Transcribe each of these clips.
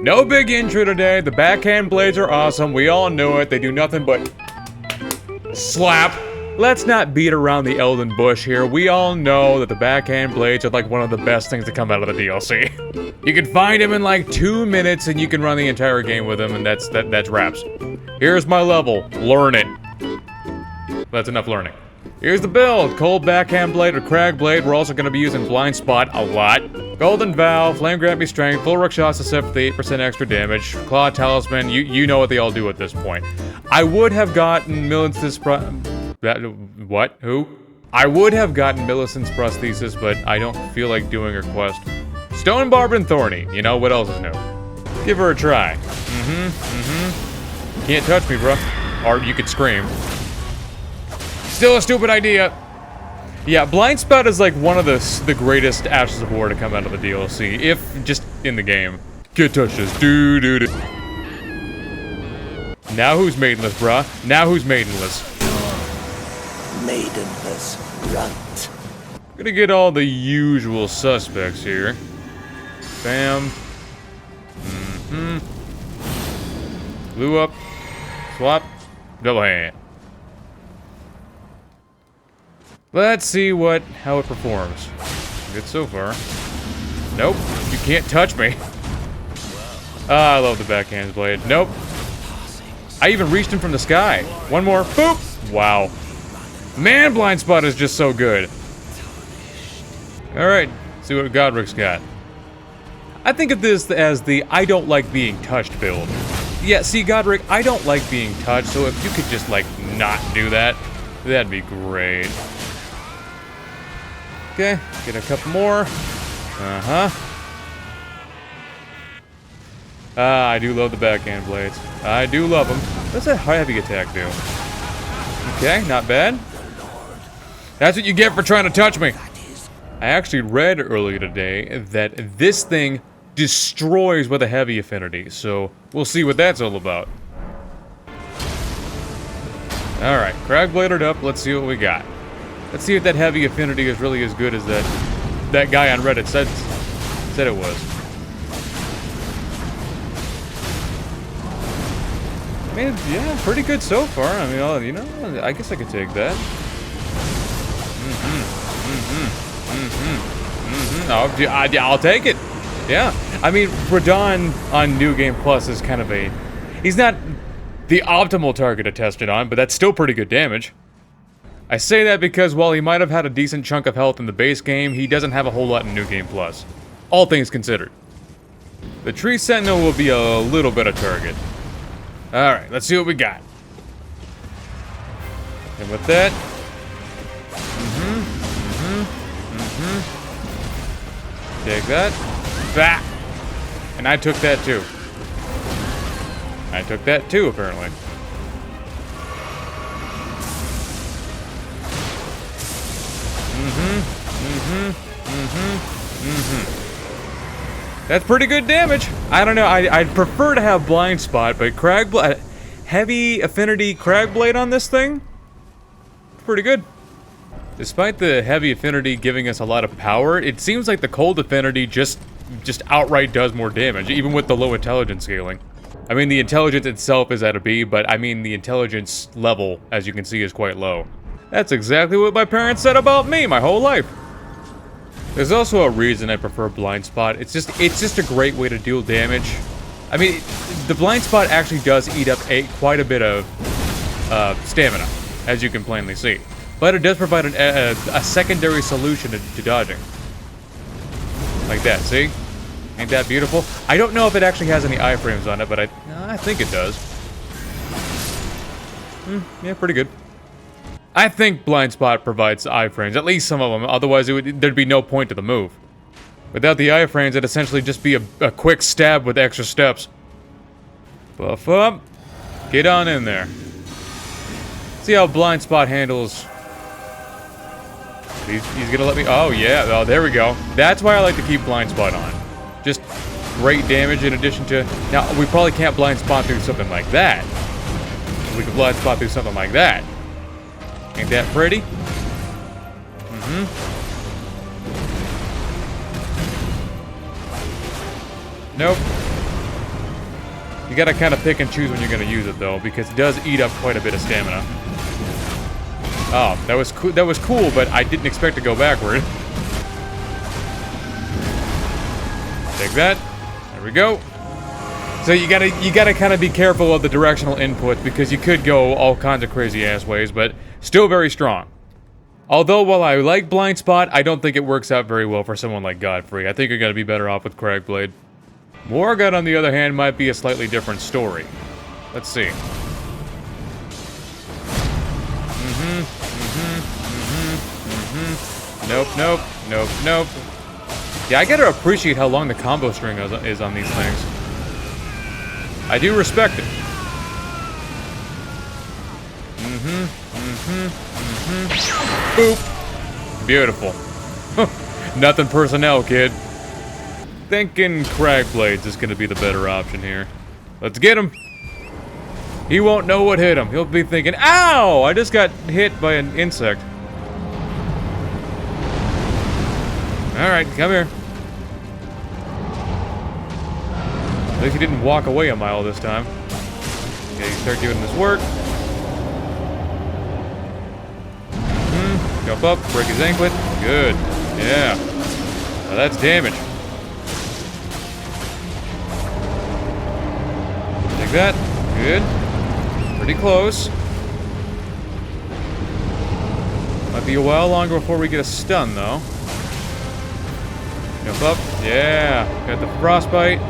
No big intro today. The backhand blades are awesome. We all know it. They do nothing but slap. Let's not beat around the Elden bush here. We all know that the backhand blades are like one of the best things to come out of the DLC. You can find him in like 2 minutes and you can run the entire game with him, and that's wraps. Here's my level. Learn it. That's enough learning. Here's the build. Cold backhand blade or crag blade. We're also going to be using blind spot a lot. Golden vow, flame grant me strength, full rook shots to set for the 8% extra damage. Claw talisman. You know what they all do at this point. I would have gotten Millicent's what? Who? I would have gotten Millicent's prosthesis, but I don't feel like doing her quest. Stone Barb and Thorny. You know what else is new? Give her a try. Can't touch me, bro. Or you could scream. Still a stupid idea. Yeah, blind spot is like one of the greatest Ashes of War to come out of the DLC, if just in the game. Can't touch this. Do. Now who's maidenless, bruh? Now who's maidenless? Maidenless grunt. Gonna get all the usual suspects here. Bam. Blew up. Swap. Double hand. Let's see how it performs. Good so far. Nope. You can't touch me. Ah, I love the backhand blade. Nope. I even reached him from the sky. One more. Boop. Wow. Man, blind spot is just so good. Alright, see what Godric's got. I think of this as the I don't like being touched build. Yeah, see, Godric, I don't like being touched, so if you could just, like, not do that, that'd be great. Okay, get a couple more. I do love the backhand blades. I do love them. What's that heavy attack do? Okay, not bad. That's what you get for trying to touch me. I actually read earlier today that this thing destroys with a heavy affinity, so we'll see what that's all about. Alright, crag bladed up, let's see what we got. Let's see if that heavy affinity is really as good as that guy on Reddit said it was. I mean, yeah, pretty good so far. I mean, you know, I guess I could take that. I'll take it. Yeah. I mean, Radon on New Game Plus is kind of he's not the optimal target to test it on, but that's still pretty good damage. I say that because while he might have had a decent chunk of health in the base game, he doesn't have a whole lot in New Game Plus. All things considered. The Tree Sentinel will be a little bit of target. Alright, let's see what we got. And with that... Take that. Back! And I took that too. I took that too, apparently. That's pretty good damage. I don't know, I'd prefer to have blind spot, but crag blade, heavy affinity crag blade on this thing? Pretty good. Despite the heavy affinity giving us a lot of power, it seems like the cold affinity just outright does more damage, even with the low intelligence scaling. I mean, the intelligence itself is at a B, but I mean the intelligence level, as you can see, is quite low. That's exactly what my parents said about me my whole life. There's also a reason I prefer blind spot. It's just a great way to deal damage. I mean, the blind spot actually does eat up quite a bit of stamina, as you can plainly see. But it does provide a secondary solution to dodging. Like that, see? Ain't that beautiful? I don't know if it actually has any iframes on it, but I think it does. Yeah, pretty good. I think blind spot provides iframes, at least some of them, otherwise there'd be no point to the move. Without the iframes, it'd essentially just be a quick stab with extra steps. Buff up. Get on in there. See how blind spot handles. He's gonna let me, oh yeah, oh there we go. That's why I like to keep blind spot on. Just great damage in addition to, now we probably can't blind spot through something like that. We can blind spot through something like that. Ain't that pretty? Nope. You gotta kind of pick and choose when you're gonna use it though, because it does eat up quite a bit of stamina. Oh, that was cool. That was cool, but I didn't expect to go backward. Take that. There we go. So you gotta kind of be careful of the directional input because you could go all kinds of crazy ass ways, but still very strong. Although while I like Blind Spot, I don't think it works out very well for someone like Godfrey. I think you're gonna be better off with Crag Blade. Morgoth, on the other hand, might be a slightly different story. Let's see. Nope, nope, nope, nope. Yeah, I gotta appreciate how long the combo string is on these things. I do respect it. Boop. Beautiful. Nothing personnel, kid. Thinking Crag Blades is gonna be the better option here. Let's get him. He won't know what hit him. He'll be thinking, ow! I just got hit by an insect. Alright, come here. At least he didn't walk away a mile this time. Okay, you start doing this work. Jump up, break his anklet. Good. Yeah. Now that's damage. Take that. Good. Pretty close. Might be a while longer before we get a stun, though. Jump up. Yeah. Got the frostbite.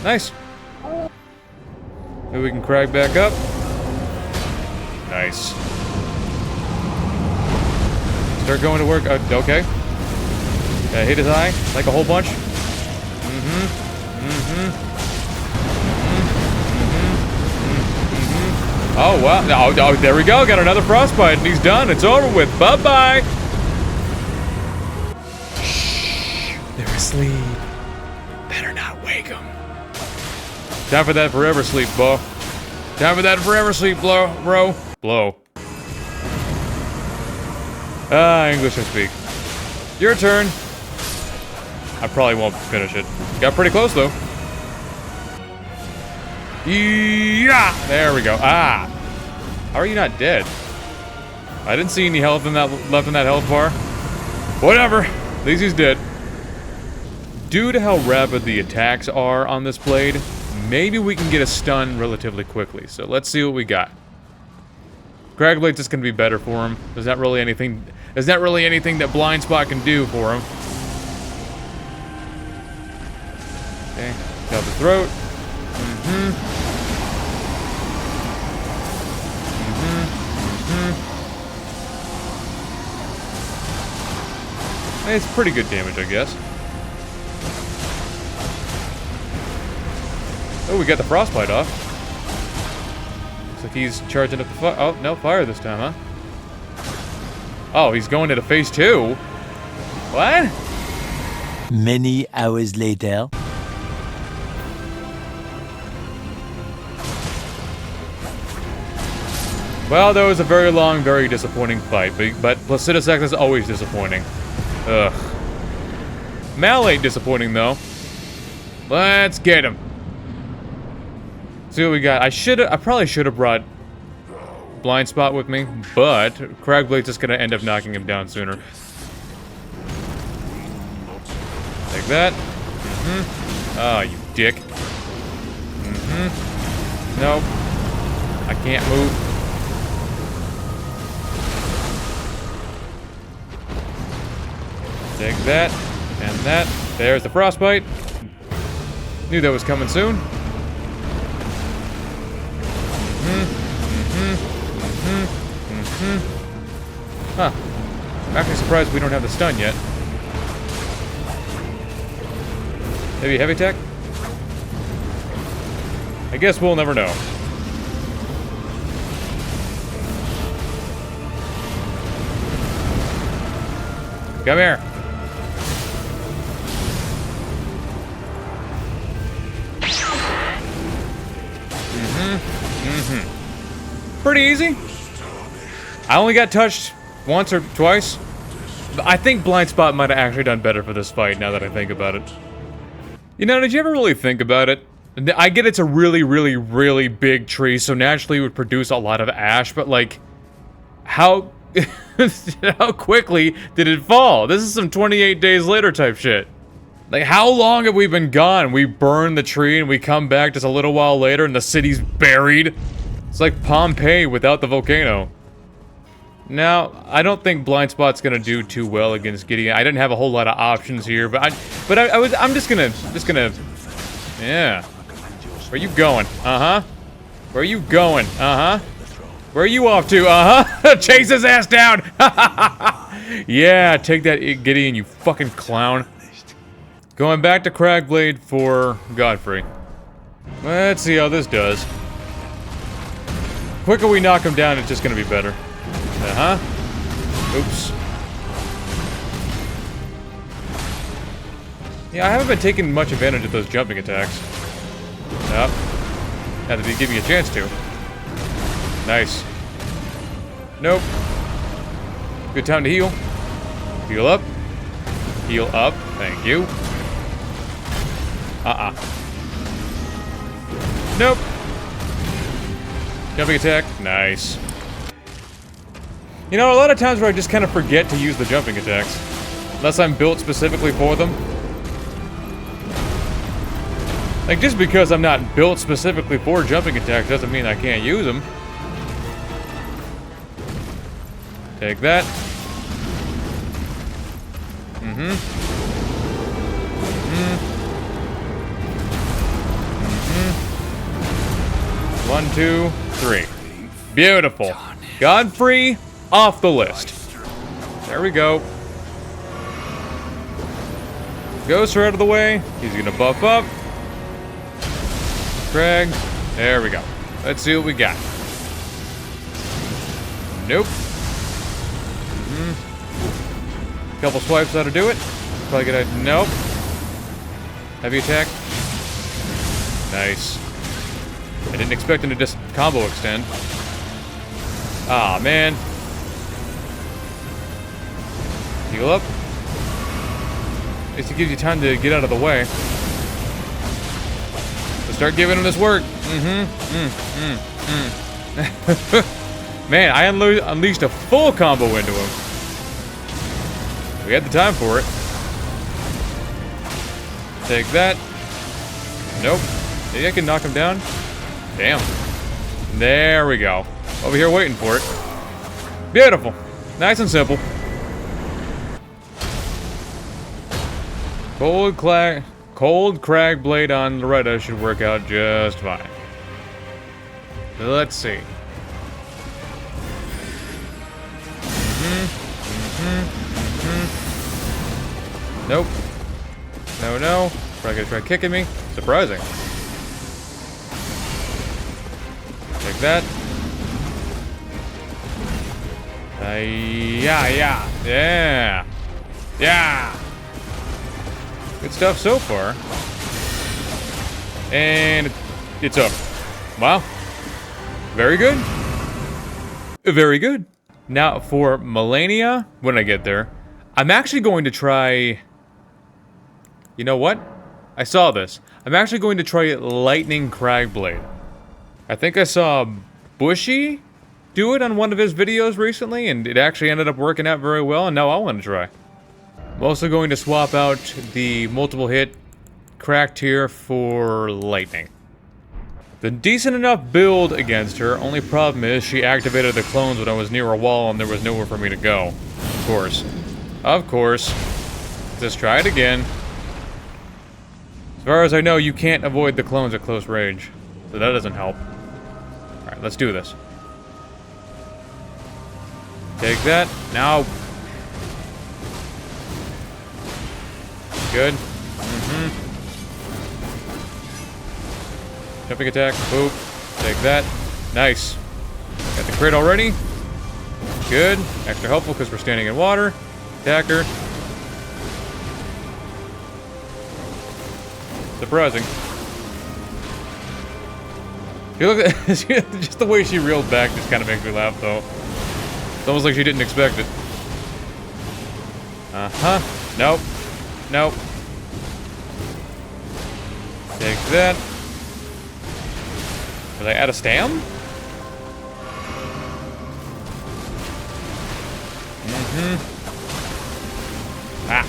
Nice. Maybe we can crag back up. Nice. Start going to work. Okay. Hit his eye like a whole bunch. Oh, wow. Oh, there we go. Got another frostbite and he's done. It's over with. Bye-bye. Shh. They're asleep. Better not wake them. Time for that forever sleep, bro. Time for that forever sleep, bro. Blow. English I speak. Your turn. I probably won't finish it. Got pretty close, though. Yeah! There we go. Ah! How are you not dead? I didn't see any health in that left in that health bar. Whatever. At least he's dead. Due to how rapid the attacks are on this blade, maybe we can get a stun relatively quickly. So let's see what we got. Crag Blade's just gonna be better for him. There's not really anything that Blind Spot can do for him. Okay, down the throat. It's pretty good damage, I guess. Oh, we got the frostbite off. Looks like he's charging up the fire. Oh, no fire this time, huh? Oh, he's going into phase 2? What? Many hours later. Well, that was a very long, very disappointing fight, but Placidus X is always disappointing. Ugh. Mal ain't disappointing, though. Let's get him. See what we got. I probably should have brought Blind Spot with me, but Crag Blade's just gonna end up knocking him down sooner. Take that. Oh, you dick. Nope. I can't move. Take that, and that. There's the frostbite. Knew that was coming soon. Huh. I'm actually surprised we don't have the stun yet. Maybe heavy tech? I guess we'll never know. Come here. Pretty easy. I only got touched once or twice. I think Blind Spot might have actually done better for this fight now that I think about it. You know, did you ever really think about it? I get it's a really, really, really big tree, so naturally it would produce a lot of ash, but like, how how quickly did it fall? This is some 28 days later type shit. Like, how long have we been gone? We burn the tree and we come back just a little while later and the city's buried. It's like Pompeii without the volcano. Now, I don't think Blind Spot's gonna do too well against Gideon. I didn't have a whole lot of options here, but I'm just gonna, yeah. Where you going? Uh-huh. Where you going? Uh-huh. Where are you off to? Uh-huh. Chase his ass down. Yeah, take that, Gideon, you fucking clown. Going back to Crag Blade for Godfrey. Let's see how this does. Quicker we knock him down, it's just gonna be better. Uh-huh. Oops. Yeah, I haven't been taking much advantage of those jumping attacks. Nope. Had to give me a chance to. Nice. Nope. Good time to heal. Heal up. Heal up. Thank you. Uh-uh. Nope. Jumping attack. Nice. You know, a lot of times where I just kind of forget to use the jumping attacks. Unless I'm built specifically for them. Like, just because I'm not built specifically for jumping attacks doesn't mean I can't use them. Take that. Mm-hmm. Mm-hmm. Mm-hmm. 1, 2, 3. Beautiful. Godfrey off the list. There we go. Ghosts are out of the way. He's gonna buff up. Crag. There we go. Let's see what we got. Nope. Couple swipes ought to do it. Probably gonna. Nope. Heavy attack. Nice. I didn't expect him to just combo extend. Ah, man. Heal up. At least it gives you time to get out of the way. So start giving him this work. Man, I unleashed a full combo into him. We had the time for it. Take that. Nope. Maybe I can knock him down. Damn. There we go. Over here waiting for it. Beautiful. Nice and simple. Cold Crag Blade on Loretta should work out just fine. Let's see. Nope. No, no. Probably gonna try kicking me. Surprising. Take that. Yeah. Good stuff so far. And it's over. Wow. Very good. Very good. Now for Melania, when I get there, I'm actually going to try... You know what? I saw this. I'm actually going to try Lightning Crag Blade. I think I saw Bushy do it on one of his videos recently, and it actually ended up working out very well, and now I want to try. I'm also going to swap out the multiple hit crack tier for Lightning. The decent enough build against her, only problem is she activated the clones when I was near a wall and there was nowhere for me to go. Of course. Of course. Let's try it again. As far as I know, you can't avoid the clones at close range, so that doesn't help. Alright, let's do this. Take that. Now. Good. Jumping attack. Boop. Take that. Nice. Got the crit already. Good. Extra helpful because we're standing in water. Attack her. Surprising. You look at just the way she reeled back just kind of makes me laugh though. It's almost like she didn't expect it. Uh-huh. Nope. Nope. Take that. Did I add a stam? Ah.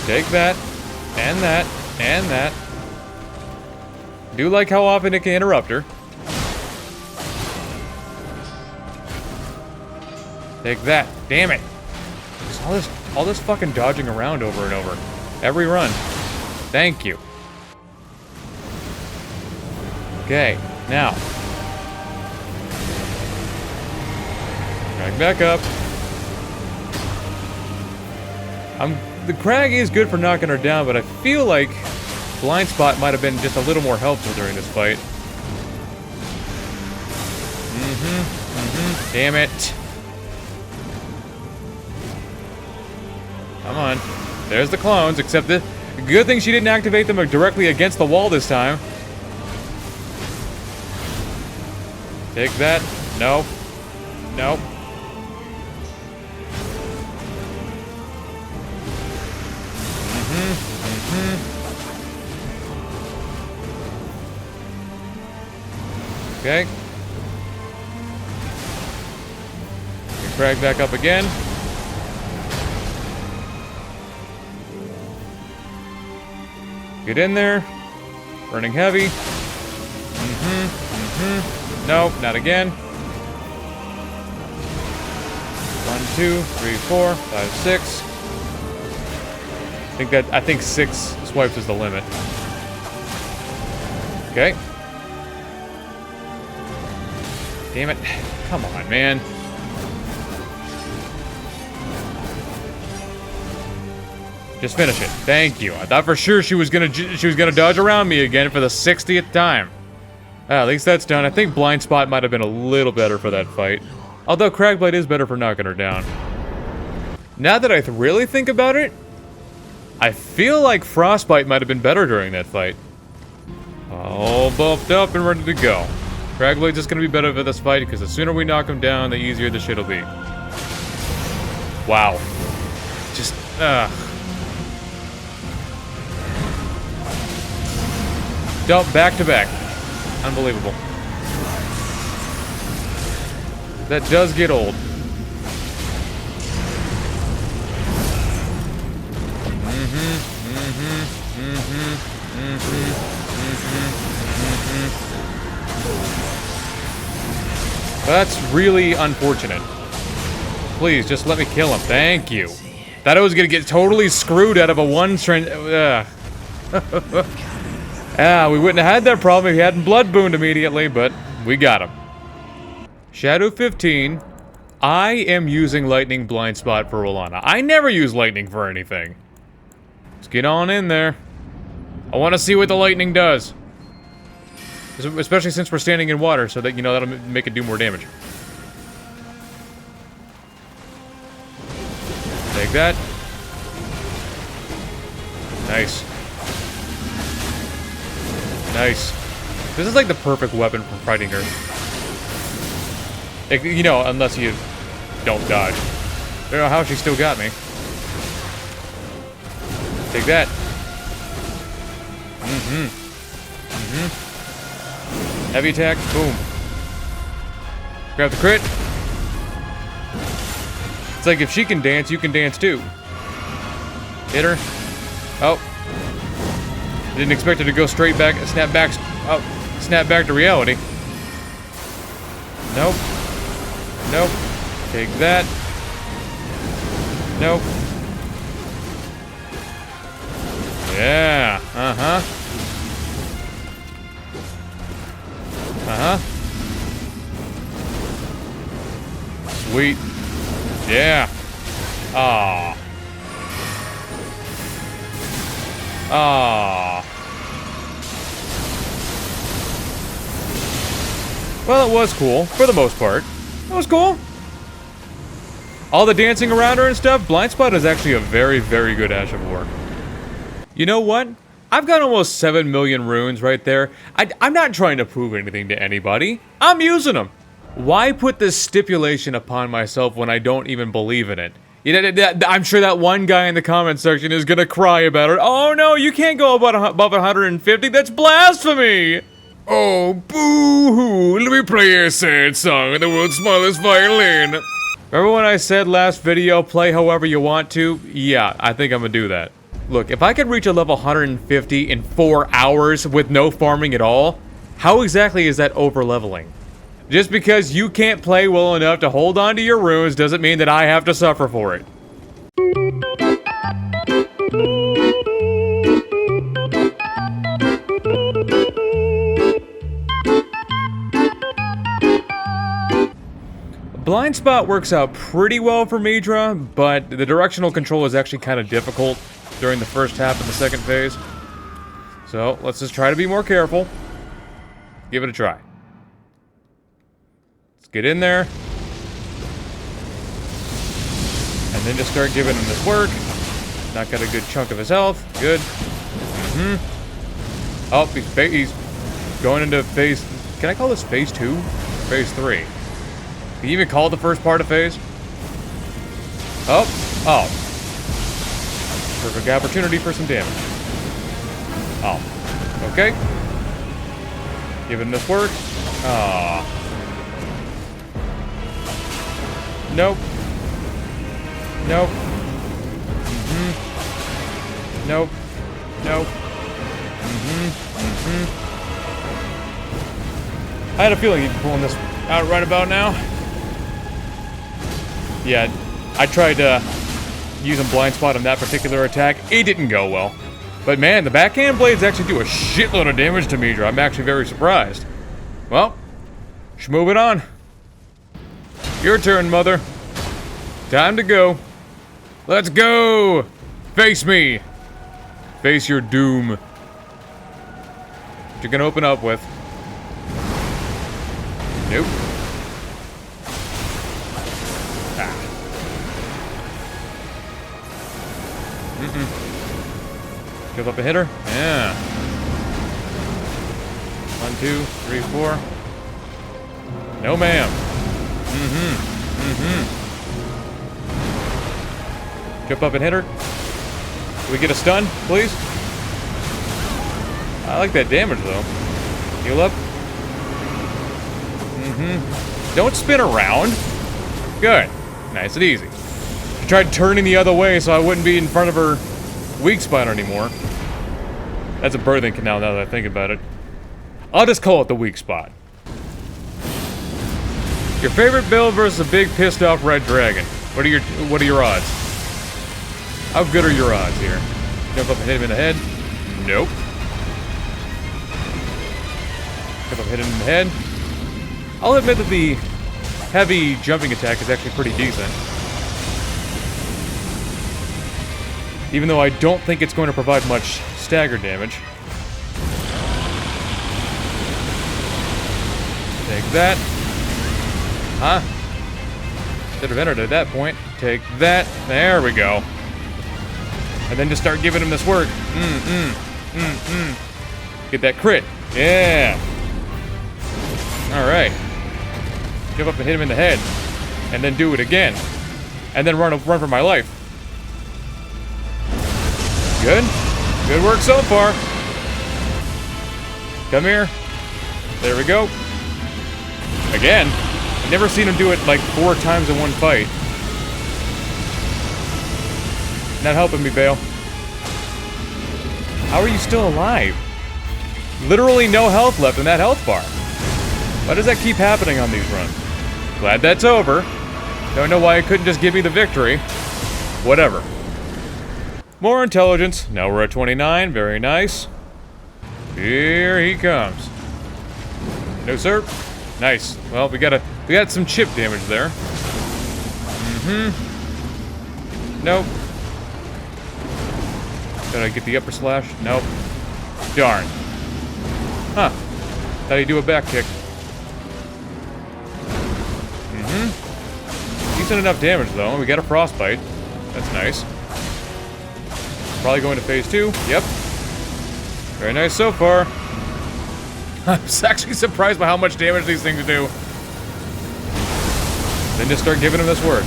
Take that, and that, and that. Do like how often it can interrupt her. Take that. Damn it. All this fucking dodging around over and over. Every run. Thank you. Okay, now. Drag back up. The crag is good for knocking her down, but I feel like blind spot might have been just a little more helpful during this fight. Damn it. Come on. There's the clones, except the good thing she didn't activate them directly against the wall this time. Take that. Nope. Nope. Okay. Drag back up again. Get in there. Burning heavy. Nope, not again. 1, 2, 3, 4, 5, 6. I think 6 swipes is the limit. Okay. Damn it. Come on, man. Just finish it. Thank you. I thought for sure she was gonna dodge around me again for the 60th time. At least that's done. I think blind spot might have been a little better for that fight. Although crag blade is better for knocking her down. Now that I really think about it, I feel like frostbite might have been better during that fight. All buffed up and ready to go. Crag blade's just gonna be better for this fight because the sooner we knock him down, the easier the shit'll be. Wow. Just Dump back to back. Unbelievable. That does get old. That's really unfortunate. Please, just let me kill him. Thank you. Thought I was gonna get totally screwed out of a one-strand. We wouldn't have had that problem if he hadn't blood booned immediately, but we got him. Shadow 15. I am using lightning blind spot for Rolana. I never use lightning for anything. Let's get on in there. I want to see what the lightning does. Especially since we're standing in water, so that, you know, that'll make it do more damage. Take that. Nice. Nice. This is like the perfect weapon for fighting her. You know, unless you don't dodge. I don't know how she still got me. Take that. Heavy attack. Boom. Grab the crit. It's like if she can dance, you can dance too. Hit her. Oh. Didn't expect her to go straight back, snap back to reality. Nope. Nope. Take that. Nope. Yeah. Sweet. Yeah. Ah. Well, it was cool, for the most part. It was cool. All the dancing around her and stuff, blind spot is actually a very, very good Ash of War. You know what? I've got almost 7 million runes right there. I'm not trying to prove anything to anybody. I'm using them. Why put this stipulation upon myself when I don't even believe in it? You know, I'm sure that one guy in the comment section is gonna cry about it. Oh no, you can't go above 150. That's blasphemy. Oh, boo-hoo. Let me play a sad song on the world's smallest violin. Remember when I said last video, play however you want to? Yeah, I think I'm gonna do that. Look, if I could reach a level 150 in 4 hours with no farming at all, how exactly is that over-leveling? Just because you can't play well enough to hold on to your runes doesn't mean that I have to suffer for it. Blind spot works out pretty well for Midra, but the directional control is actually kind of difficult during the first half of the second phase. So let's just try to be more careful. Give it a try. Let's get in there. And then just start giving him this work. Knock out a good chunk of his health. Good. Oh, he's going into phase... Can I call this phase 2? Phase 3. Can you even call it the first part of phase? Oh. Perfect opportunity for some damage. Oh. Okay. Giving this work. Ah. Nope. Nope. Nope. Nope. I had a feeling he'd be pulling this out right about now. Yeah, I tried using blind spot on that particular attack. It didn't go well. But man, the backhand blades actually do a shitload of damage to Midra. I'm actually very surprised. Well, let's move it on. Your turn, mother. Time to go. Let's go! Face me! Face your doom. What you gonna open up with? Nope. Give up a hitter? Yeah. 1, 2, 3, 4. No, ma'am. Jump up and hit her. Can we get a stun, please? I like that damage, though. Heal up. Don't spin around. Good. Nice and easy. I tried turning the other way so I wouldn't be in front of her weak spot anymore. That's a birthing canal now that I think about it. I'll just call it the weak spot. Your favorite build versus a big pissed off red dragon. What are your odds? How good are your odds here? Jump up and hit him in the head? Nope. Jump up and hit him in the head? I'll admit that the heavy jumping attack is actually pretty decent. Even though I don't think it's going to provide much stagger damage. Take that. Huh? Should have entered at that point. Take that. There we go. And then just start giving him this work. Get that crit. Yeah. Alright. Jump up and hit him in the head. And then do it again. And then run for my life. Good. Good work so far. Come here. There we go. Again. I've never seen him do it like 4 times in one fight. Not helping me, Bale. How are you still alive? Literally no health left in that health bar. Why does that keep happening on these runs? Glad that's over. Don't know why it couldn't just give me the victory. Whatever. More intelligence. Now we're at 29. Very nice. Here he comes. No, sir. Nice. Well, we got some chip damage there. Nope. Did I get the upper slash? Nope. Darn. Huh. Thought he'd do a back kick. Decent enough damage, though. We got a frostbite. That's nice. Probably going to phase 2. Yep. Very nice so far. I'm actually surprised by how much damage these things do. Then just start giving him this work.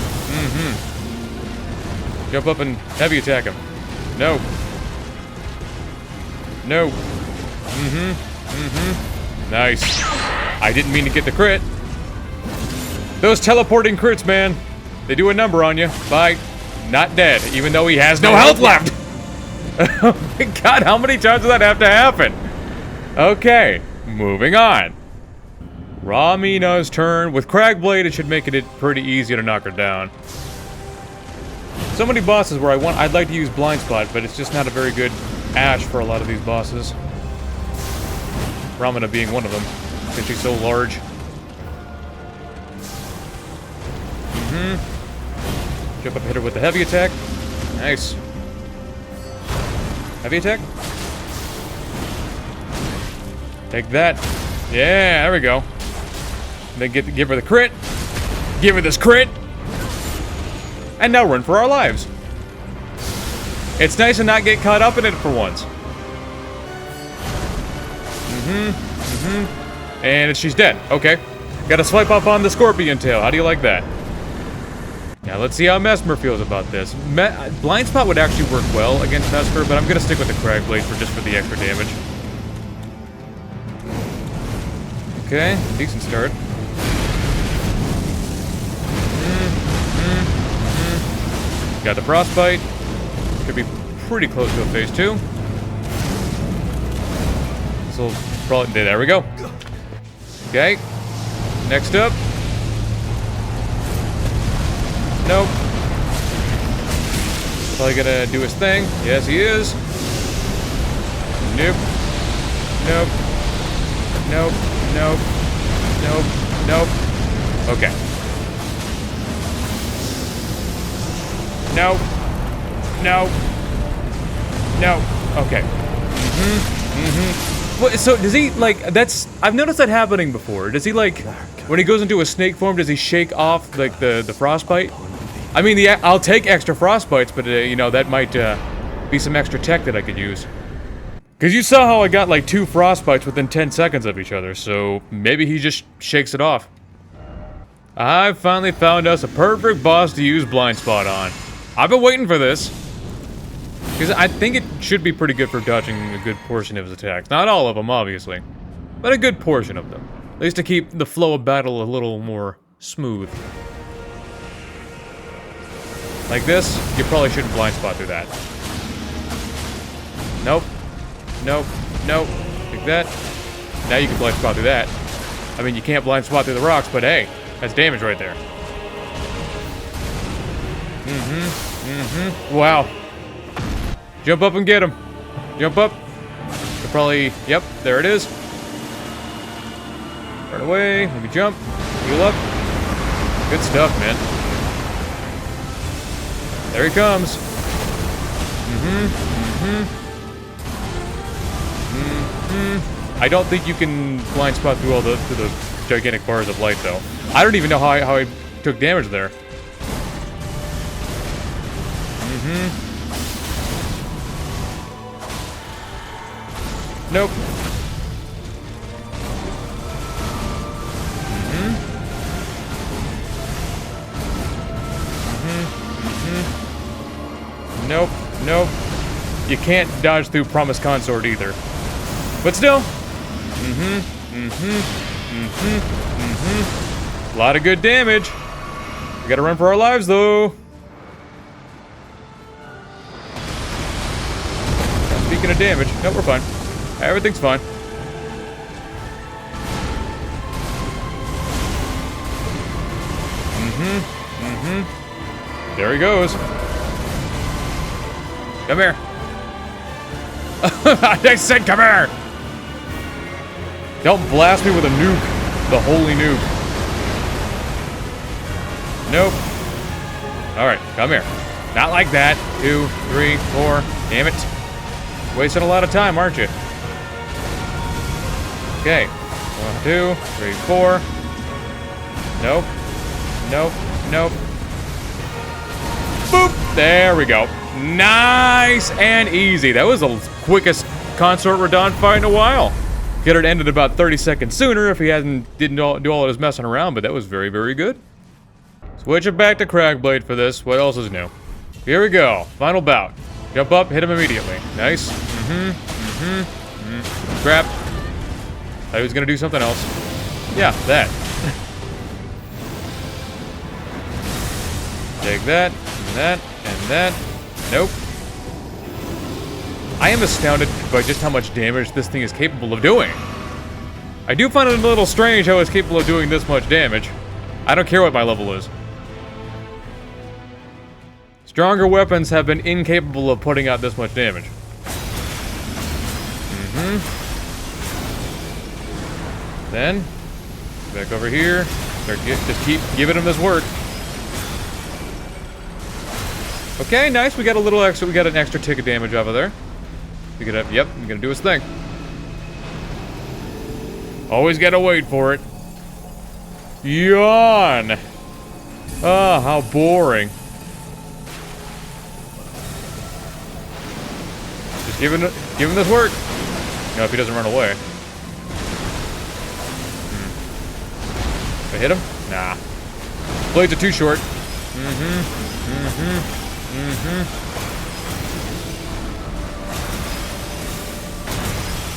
Jump up and heavy attack him. No. No. Nice. I didn't mean to get the crit. Those teleporting crits, man. They do a number on you. Bye. Not dead, even though he has no health left. Oh my god, how many times does that have to happen? Okay, moving on. Ramina's turn. With Crag Blade, it should make it pretty easy to knock her down. So many bosses where I'd like to use Blind Spot, but it's just not a very good Ash for a lot of these bosses. Ramina being one of them, because she's so large. Jump up, hit her with the heavy attack. Nice. Heavy attack. Take that. Yeah, there we go. Then give her the crit. Give her this crit. And now run for our lives. It's nice to not get caught up in it for once. And she's dead. Okay. Gotta swipe up on the scorpion tail. How do you like that? Now let's see how Mesmer feels about this. Blind Spot would actually work well against Mesmer, but I'm gonna stick with the Crag Blade just for the extra damage. Okay, decent start. Got the frostbite. Could be pretty close to a phase 2. This will probably. There we go. Okay. Next up. Nope. Probably gonna do his thing. Yes, he is. Nope. Nope. Nope. Nope. Nope. Nope. Okay. No. No. No. Okay. Well, so does he, like, I've noticed that happening before. Does he, like, when he goes into a snake form, does he shake off, like, the frostbite? I mean, I'll take extra frostbites, but, you know, that might, be some extra tech that I could use. Because you saw how I got, like, 2 frostbites within 10 seconds of each other, so maybe he just shakes it off. I've finally found us a perfect boss to use Blind Spot on. I've been waiting for this. Because I think it should be pretty good for dodging a good portion of his attacks. Not all of them, obviously. But a good portion of them. At least to keep the flow of battle a little more smooth. Like this, you probably shouldn't Blind Spot through that. Nope. Nope. Nope. Like that. Now you can Blind Spot through that. I mean, you can't Blind Spot through the rocks, but hey, that's damage right there. Wow. Jump up and get him. Jump up. You'll probably, yep, there it is. Run away, maybe jump, heal up. Good stuff, man. There he comes. I don't think you can Blind Spot through all the gigantic bars of light, though. I don't even know how I took damage there. Nope. Nope. Nope. You can't dodge through Promised Consort either. But still. A lot of good damage. We gotta run for our lives, though. Speaking of damage, no, we're fine. Everything's fine. There he goes. Come here. I said come here! Don't blast me with a nuke. The holy nuke. Nope. Alright, come here. Not like that. 2, 3, 4. Damn it. Wasting a lot of time, aren't you? Okay. 1, 2, 3, 4. Nope. Nope. Nope. Boop! There we go. Nice and easy. That was the quickest Consort Radon fight in a while. Could have ended about 30 seconds sooner if he didn't do all of his messing around, but that was very, very good. Switch it back to Crag Blade for this. What else is new? Here we go. Final bout. Jump up, hit him immediately. Nice. Crap. Thought he was gonna do something else. Yeah, that. Take that, and that, and that. Nope. I am astounded by just how much damage this thing is capable of doing. I do find it a little strange how it's capable of doing this much damage. I don't care what my level is. Stronger weapons have been incapable of putting out this much damage. Then, back over here. Just keep giving him this work. Okay, nice. We got a little extra. We got an extra tick of damage off of there. We gotta, yep, we're gonna do his thing. Always gotta wait for it. Yawn. Ah, how boring. Just give him this work. No, if he doesn't run away. If I hit him? Nah. Blades are too short.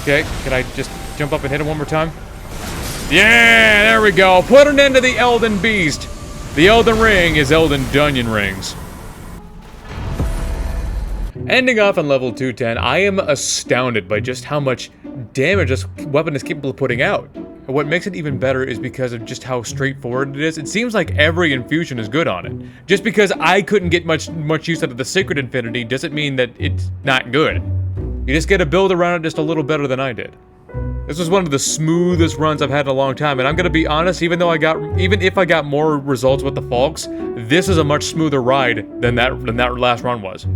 Okay, can I just jump up and hit him one more time? Yeah, there we go. Put an end to the Elden Beast. The Elden Ring is Elden Dungeon Rings. Ending off on level 210, I am astounded by just how much damage this weapon is capable of putting out. And what makes it even better is because of just how straightforward it is. It seems like every infusion is good on it. Just because I couldn't get much use out of the Sacred Infinity doesn't mean that it's not good. You just gotta build around it just a little better than I did. This was one of the smoothest runs I've had in a long time, and I'm gonna be honest, even if I got more results with the Falks, this is a much smoother ride than that last run was.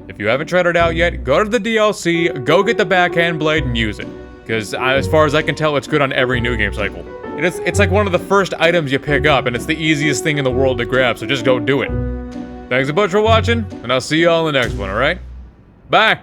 If you haven't tried it out yet, go to the DLC, go get the Backhand Blade and use it. Because as far as I can tell, it's good on every new game cycle. It's like one of the first items you pick up, and it's the easiest thing in the world to grab, so just go do it. Thanks a bunch for watching, and I'll see you all in the next one, alright? Bye!